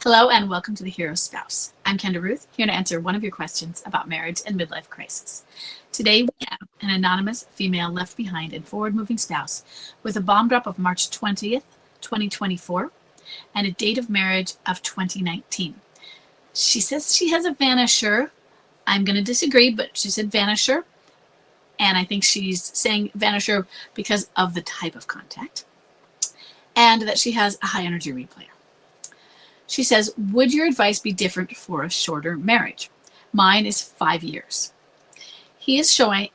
Hello and welcome to The Hero Spouse. I'm Kenda Ruth, here to answer one of your questions about marriage and midlife crisis. Today we have an anonymous female left behind and forward-moving spouse with a bomb drop of March 20th, 2024 and a date of marriage of 2019. She says she has a vanisher. I'm going to disagree, but she said vanisher. And I think she's saying vanisher because of the type of contact. And that she has a high energy replayer. She says, would your advice be different for a shorter marriage? Mine is 5 years. He is showing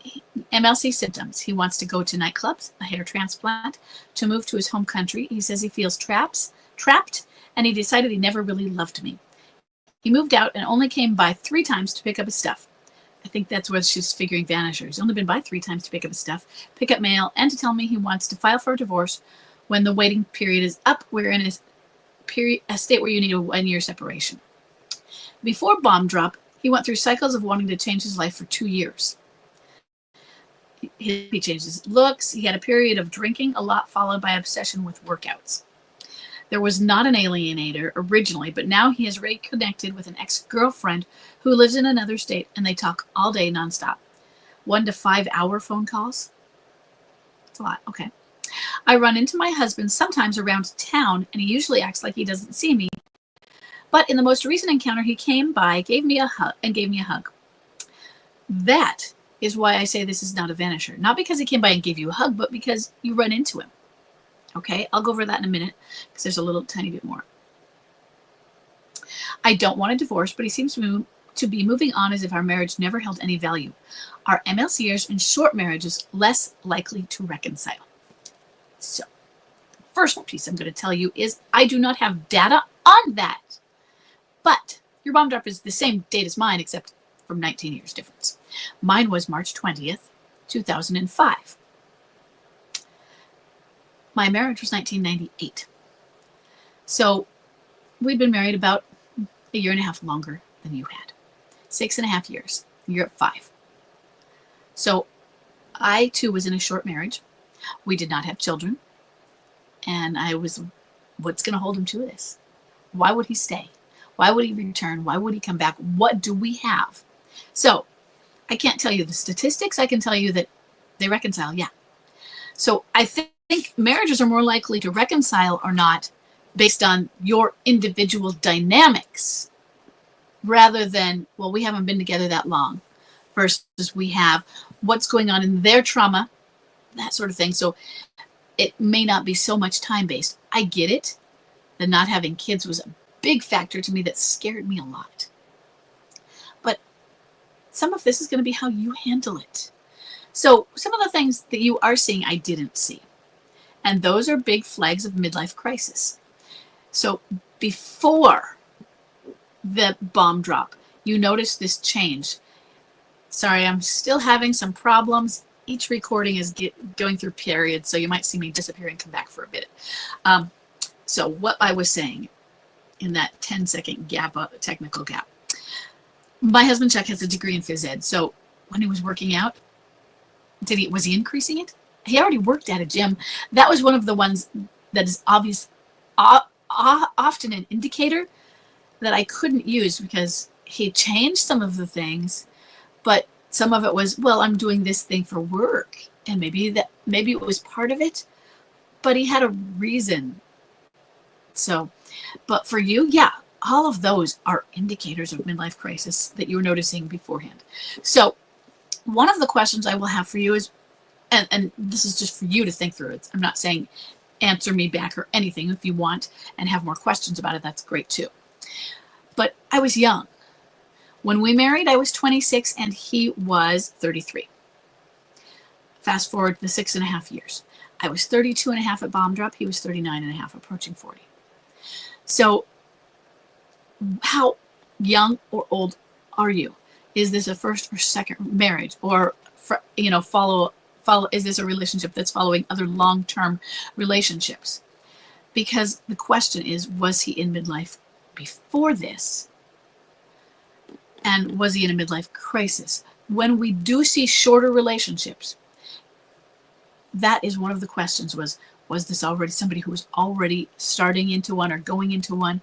MLC symptoms. He wants to go to nightclubs, a hair transplant, to move to his home country. He says he feels trapped, and he decided he never really loved me. He moved out and only came by 3 times to pick up his stuff. I think that's where she's figuring vanisher. He's only been by 3 times to pick up his stuff, pick up mail, and to tell me he wants to file for a divorce when the waiting period is up. We're in a state where you need a 1-year separation. Before bomb drop, he went through cycles of wanting to change his life for 2 years. He changed his looks. He had a period of drinking a lot, followed by obsession with workouts. There was not an alienator originally, but now he has reconnected with an ex-girlfriend who lives in another state, and they talk all day nonstop. 1 to 5 hour phone calls. That's a lot. Okay. I run into my husband sometimes around town, and he usually acts like he doesn't see me. But in the most recent encounter, he came by, gave me a hug. That is why I say this is not a vanisher. Not because he came by and gave you a hug, but because you run into him. Okay, I'll go over that in a minute because there's a little tiny bit more. I don't want a divorce, but he seems to be moving on as if our marriage never held any value. Are MLCers in short marriages less likely to reconcile? So, the first piece I'm going to tell you is I do not have data on that. But your bomb drop is the same date as mine, except from 19 years difference. Mine was March 20th, 2005. My marriage was 1998. So we'd been married about a year and a half longer than you had. 6.5 years. You're at 5. So I too was in a short marriage. We did not have children. And I was, what's going to hold him to this? Why would he stay? Why would he return? Why would he come back? What do we have? So I can't tell you the statistics. I can tell you that they reconcile. Yeah. So I think marriages are more likely to reconcile or not based on your individual dynamics rather than, well, we haven't been together that long versus we have what's going on in their trauma, that sort of thing. So it may not be so much time based. I get it. The not having kids was a big factor to me that scared me a lot. But some of this is going to be how you handle it. So some of the things that you are seeing, I didn't see. And those are big flags of midlife crisis. So before the bomb drop, you notice this change. Sorry, I'm still having some problems. Each recording is going through periods, so you might see me disappear and come back for a bit. So what I was saying in that 10-second gap, technical gap. My husband Chuck has a degree in phys ed, so when he was working out, was he increasing it? He already worked at a gym. That was one of the ones that is often an indicator that I couldn't use because he changed some of the things, but some of it was, well, I'm doing this thing for work, and maybe it was part of it, but he had a reason. So, but for you, yeah, all of those are indicators of midlife crisis that you were noticing beforehand. So one of the questions I will have for you is, and this is just for you to think through it. I'm not saying answer me back or anything. If you want and have more questions about it, that's great too. But I was young. When we married, I was 26 and he was 33. Fast forward the 6.5 years. I was 32.5 at bomb drop. He was 39.5, approaching 40. So how young or old are you? Is this a first or second marriage? Or, is this a relationship that's following other long-term relationships? Because the question is, was he in midlife before this? And was he in a midlife crisis? When we do see shorter relationships, that is one of the questions was this already somebody who was already starting into one or going into one?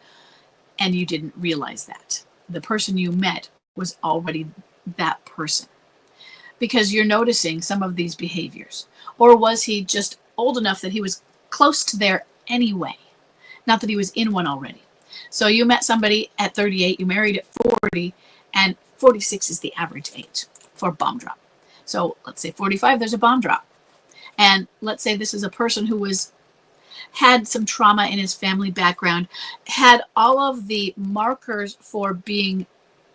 and you didn't realize that. The person you met was already that person, because you're noticing some of these behaviors. Or was he just old enough that he was close to there anyway? Not that he was in one already. So you met somebody at 38, you married at 40, and 46 is the average age for bomb drop. So let's say 45, there's a bomb drop. And let's say this is a person who had some trauma in his family background, had all of the markers for being,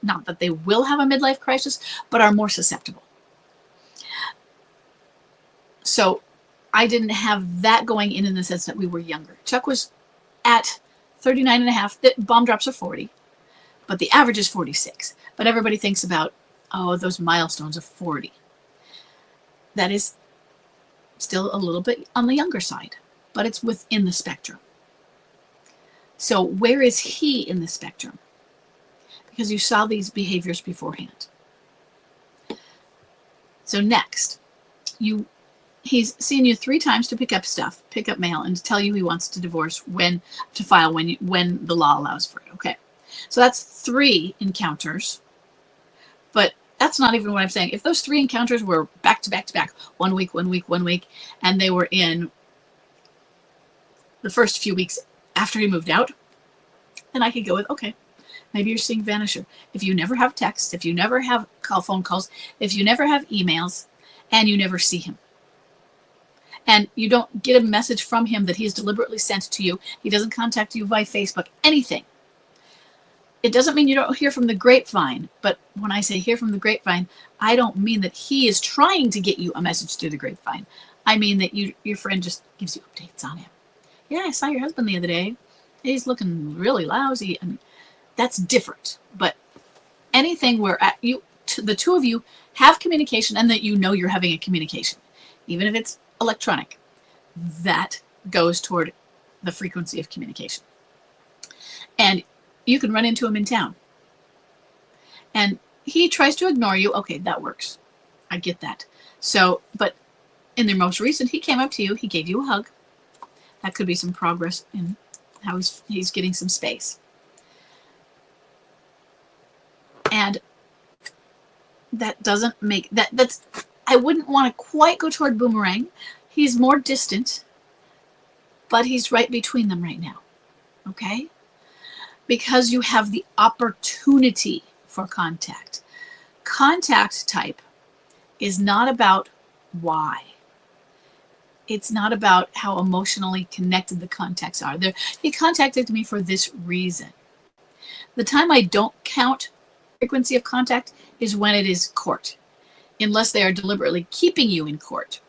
not that they will have a midlife crisis, but are more susceptible. So I didn't have that going in the sense that we were younger. Chuck was at 39 and a half. The bomb drops are 40, but the average is 46. But everybody thinks about, oh, those milestones of 40. That is still a little bit on the younger side, but it's within the spectrum. So where is he in the spectrum? Because you saw these behaviors beforehand. So next, he's seen you 3 times to pick up mail, and to tell you he wants to divorce when the law allows for it. Okay, so that's 3 encounters, but that's not even what I'm saying. If those 3 encounters were back to back to back, 1 week, 1 week, 1 week, and they were in the first few weeks after he moved out, then I could go with, okay, maybe you're seeing vanisher. If you never have texts, if you never have phone calls, if you never have emails, and you never see him, and you don't get a message from him that he has deliberately sent to you, he doesn't contact you via Facebook, anything. It doesn't mean you don't hear from the grapevine, but when I say hear from the grapevine, I don't mean that he is trying to get you a message through the grapevine. I mean that your friend just gives you updates on him. Yeah, I saw your husband the other day. He's looking really lousy, and that's different. But anything where the 2 of you have communication, and that you know you're having a communication, even if it's electronic, that goes toward the frequency of communication. And you can run into him in town, and he tries to ignore you. Okay, that works. I get that. So, but in the most recent, he came up to you, he gave you a hug. That could be some progress in how he's getting some space. And that doesn't make that's I wouldn't want to quite go toward boomerang. He's more distant, but he's right between them right now. Okay? Because you have the opportunity for contact. Contact type is not about why. It's not about how emotionally connected the contacts are. He contacted me for this reason. The time I don't count frequency of contact is when it is court, unless they are deliberately keeping you in court.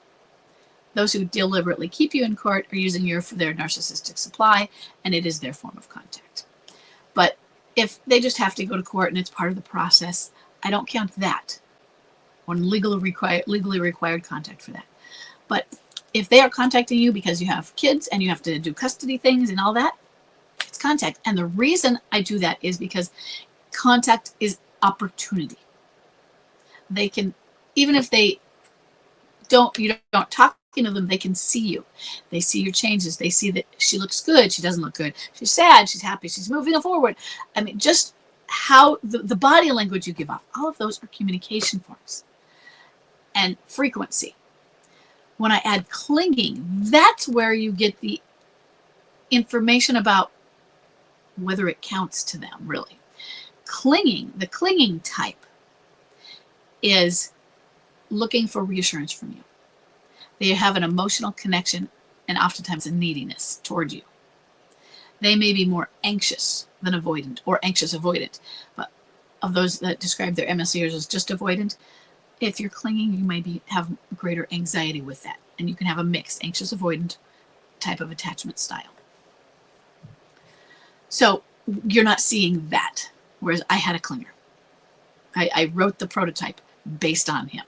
Those who deliberately keep you in court are using their narcissistic supply, and it is their form of contact. But if they just have to go to court and it's part of the process, I don't count that on legally required contact for that. But if they are contacting you because you have kids and you have to do custody things and all that, it's contact. And the reason I do that is because contact is opportunity. They can, even if you don't talk to them, they can see you. They see your changes. They see that she looks good, she doesn't look good, she's sad, she's happy, she's moving forward. I mean, just how the body language you give off, all of those are communication forms. And frequency. When I add clinging, that's where you get the information about whether it counts to them, really. Clinging, the clinging type, is looking for reassurance from you. They have an emotional connection and oftentimes a neediness toward you. They may be more anxious than avoidant, or anxious avoidant. But of those that describe their MLCers as just avoidant, if you're clinging, you may have greater anxiety with that. And you can have a mixed anxious avoidant type of attachment style. So you're not seeing that. Whereas I had a clinger. I wrote the prototype based on him.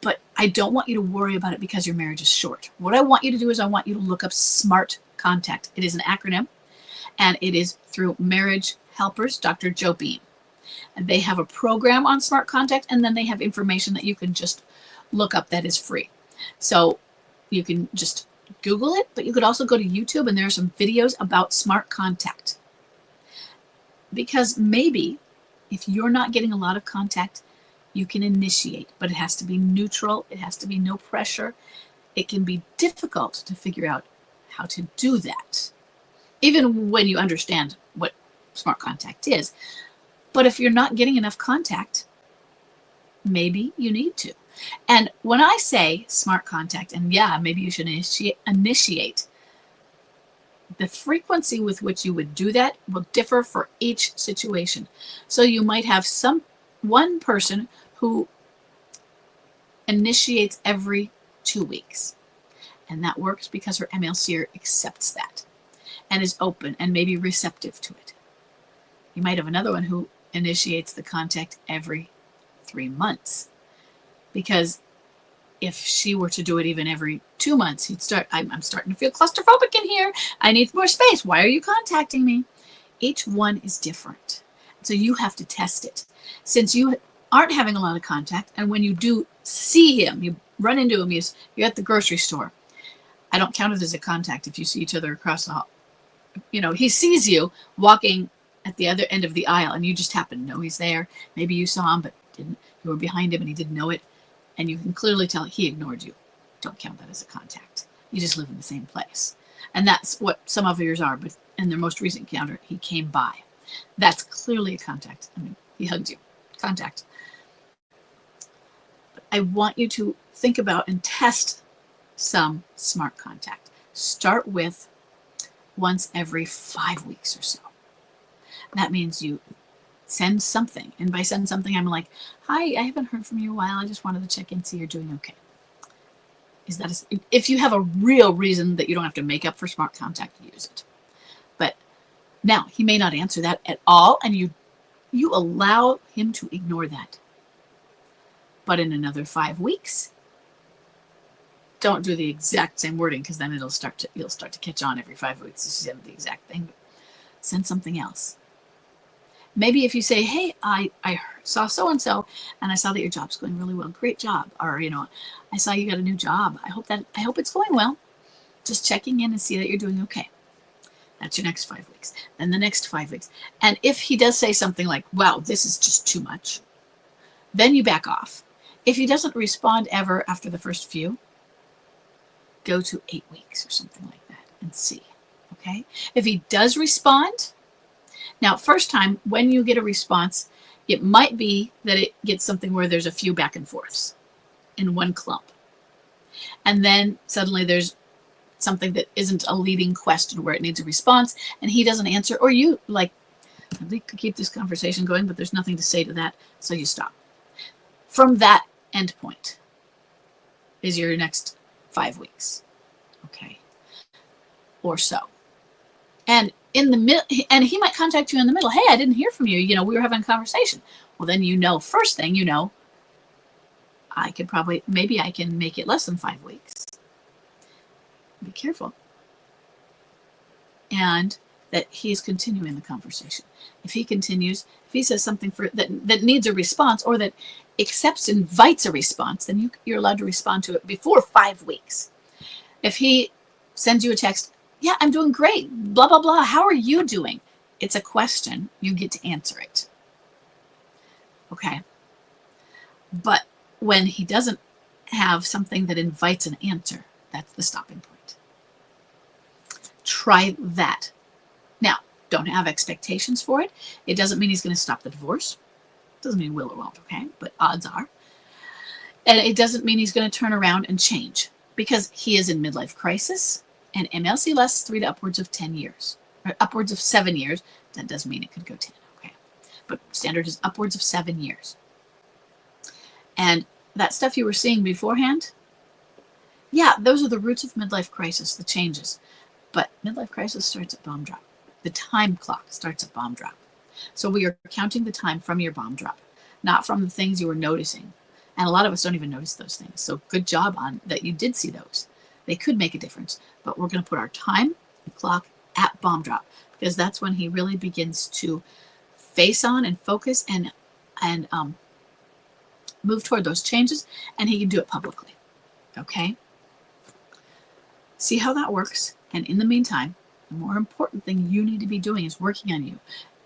But I don't want you to worry about it because your marriage is short. What I want you to do is I want you to look up SMART Contact. It is an acronym, and it is through Marriage Helpers, Dr. Joe Beam. And they have a program on Smart Contact, and then they have information that you can just look up that is free. So you can just Google it, but you could also go to YouTube, and there are some videos about Smart Contact. Because maybe if you're not getting a lot of contact, you can initiate, but it has to be neutral. It has to be no pressure. It can be difficult to figure out how to do that, even when you understand what smart contact is. But if you're not getting enough contact, maybe you need to. And when I say smart contact, and yeah, maybe you should initiate, the frequency with which you would do that will differ for each situation. So you might have one person who initiates every 2 weeks. And that works because her MLCer accepts that and is open and maybe receptive to it. You might have another one who initiates the contact every 3 months. Because if she were to do it even every 2 months, he'd start, I'm starting to feel claustrophobic in here. I need more space. Why are you contacting me? Each one is different. So you have to test it. Since you aren't having a lot of contact, and when you do see him, you run into him, you're at the grocery store. I don't count it as a contact if you see each other across the hall. You know, he sees you walking at the other end of the aisle, and you just happen to know he's there. Maybe you saw him, but didn't. You were behind him, and he didn't know it. And you can clearly tell he ignored you. Don't count that as a contact. You just live in the same place. And that's what some of yours are, but in their most recent encounter, he came by. That's clearly a contact. I mean, he hugged you. Contact. But I want you to think about and test some smart contact. Start with once every 5 weeks or so. That means you send something. And by send something, I'm like, hi, I haven't heard from you in a while. I just wanted to check in, see you're doing okay. Is that if you have a real reason that you don't have to make up for smart contact, use it. But now he may not answer that at all, and you allow him to ignore that. But in another 5 weeks, don't do the exact same wording, because then you'll start to catch on every 5 weeks. You send the exact thing. Send something else. Maybe if you say, hey, I saw so-and-so, and I saw that your job's going really well. Great job. Or, you know, I saw you got a new job. I hope it's going well. Just checking in and see that you're doing okay. That's your next 5 weeks. Then the next 5 weeks. And if he does say something like, wow, this is just too much, then you back off. If he doesn't respond ever after the first few, go to 8 weeks or something like that and see. Okay? If he does respond, now, first time, when you get a response, it might be that it gets something where there's a few back and forths in one clump. And then suddenly there's something that isn't a leading question where it needs a response, and he doesn't answer, or you, like, we could keep this conversation going, but there's nothing to say to that, so you stop. From that end point is your next 5 weeks, okay, or so. And in the middle, and he might contact you in the middle. Hey, I didn't hear from you. You know, we were having a conversation. Well, then you know, first thing you know, I could probably, maybe I can make it less than 5 weeks. Be careful. And that he's continuing the conversation. If he continues, if he says something that needs a response, or that invites a response, then you're allowed to respond to it before 5 weeks. If he sends you a text, yeah, I'm doing great, blah, blah, blah. How are you doing? It's a question. You get to answer it. Okay. But when he doesn't have something that invites an answer, that's the stopping point. Try that. Now, don't have expectations for it. It doesn't mean he's going to stop the divorce. It doesn't mean he will or won't, okay? But odds are. And it doesn't mean he's going to turn around and change, because he is in midlife crisis. And MLC lasts 3 to upwards of 10 years, or upwards of 7 years. That does mean it could go 10, okay? But standard is upwards of 7 years. And that stuff you were seeing beforehand, yeah, those are the roots of midlife crisis, the changes. But midlife crisis starts at bomb drop. The time clock starts at bomb drop. So we are counting the time from your bomb drop, not from the things you were noticing. And a lot of us don't even notice those things. So good job on that you did see those. They could make a difference, but we're going to put our time clock at bomb drop, because that's when he really begins to face on and focus and move toward those changes, and he can do it publicly. Okay? See how that works. And in the meantime, the more important thing you need to be doing is working on you.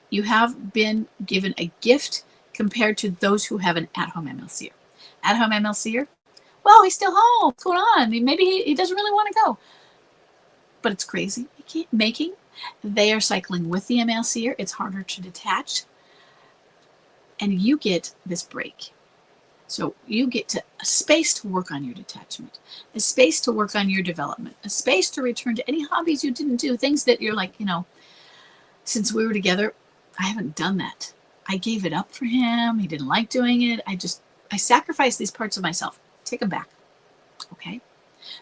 You have been given a gift compared to those who have an at-home MLCer. At-home MLCer, well, he's still home. What's going on? Maybe he doesn't really want to go. But it's crazy. You keep making. They are cycling with the MLCer. It's harder to detach. And you get this break. So you get a space to work on your detachment, a space to work on your development, a space to return to any hobbies you didn't do, things that you're like, since we were together, I haven't done that. I gave it up for him. He didn't like doing it. I sacrificed these parts of myself. Take them back. Okay?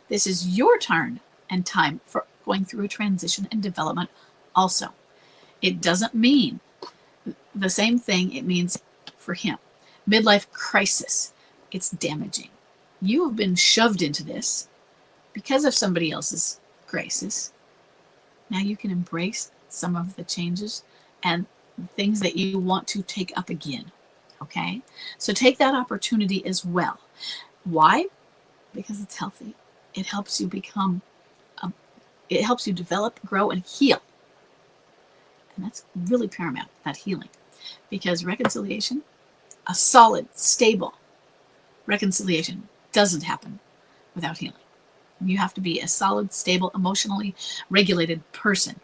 This is your turn and time for going through a transition and development also. It doesn't mean the same thing it means for him. Midlife crisis. It's damaging. You have been shoved into this because of somebody else's crisis. Now you can embrace some of the changes and things that you want to take up again. Okay? So take that opportunity as well. Why? Because it's healthy. It helps you become, it helps you develop, grow, and heal. And that's really paramount, that healing. Because reconciliation, a solid, stable reconciliation doesn't happen without healing. You have to be a solid, stable, emotionally regulated person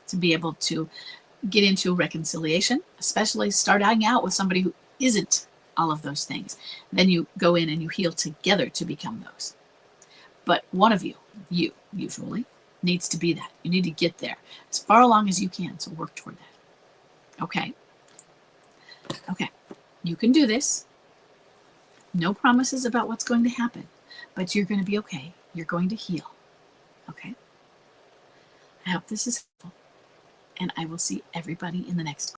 to be able to get into reconciliation, especially starting out with somebody who isn't all of those things. Then you go in and you heal together to become those. But one of you usually, needs to be that. You need to get there as far along as you can, so work toward that. Okay? Okay. You can do this. No promises about what's going to happen, but you're going to be okay. You're going to heal. Okay? I hope this is helpful, and I will see everybody in the next